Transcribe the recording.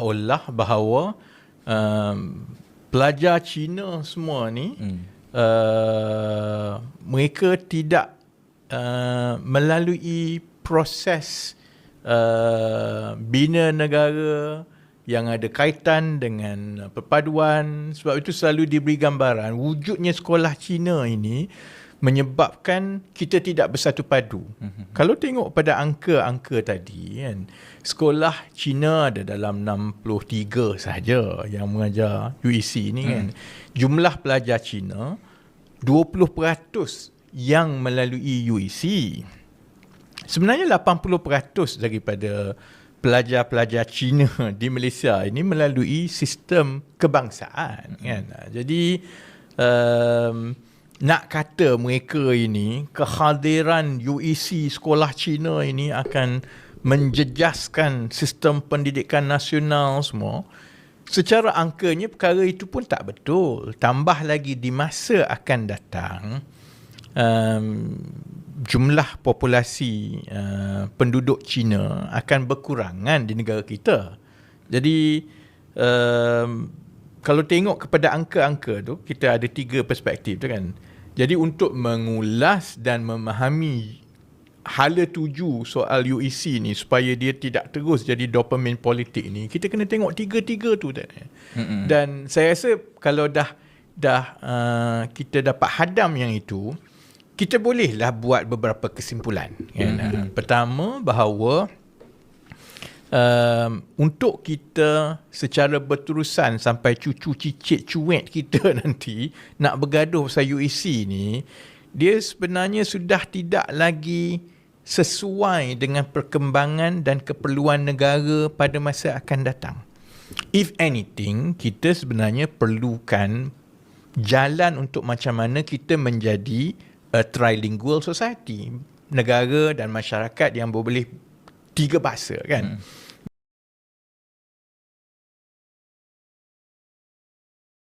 olah bahawa pelajar Cina semua ni mereka tidak melalui proses bina negara yang ada kaitan dengan perpaduan. Sebab itu selalu diberi gambaran wujudnya sekolah Cina ini menyebabkan kita tidak bersatu padu. Kalau tengok pada angka-angka tadi kan, sekolah Cina ada dalam 63 sahaja yang mengajar UEC ni kan. Jumlah pelajar Cina 20% yang melalui UEC. Sebenarnya 80% daripada pelajar-pelajar Cina di Malaysia ini melalui sistem kebangsaan kan. Jadi nak kata mereka ini, kehadiran UEC sekolah Cina ini akan menjejaskan sistem pendidikan nasional semua, secara angkanya perkara itu pun tak betul. Tambah lagi di masa akan datang, jumlah populasi penduduk Cina akan berkurangan di negara kita. Jadi kalau tengok kepada angka-angka tu, kita ada 3 perspektif tu kan. Jadi untuk mengulas dan memahami hala tuju soal UEC ni supaya dia tidak terus jadi dopamin politik ni, kita kena tengok 3 tu tadi. Dan saya rasa kalau dah kita dapat hadam yang itu, kita bolehlah buat beberapa kesimpulan. Kan? Pertama, bahawa untuk kita secara berterusan sampai cucu cicit cuet kita nanti nak bergaduh pasal UEC ni, dia sebenarnya sudah tidak lagi sesuai dengan perkembangan dan keperluan negara pada masa akan datang. If anything, kita sebenarnya perlukan jalan untuk macam mana kita menjadi a trilingual society, negara dan masyarakat yang boleh 3 bahasa kan.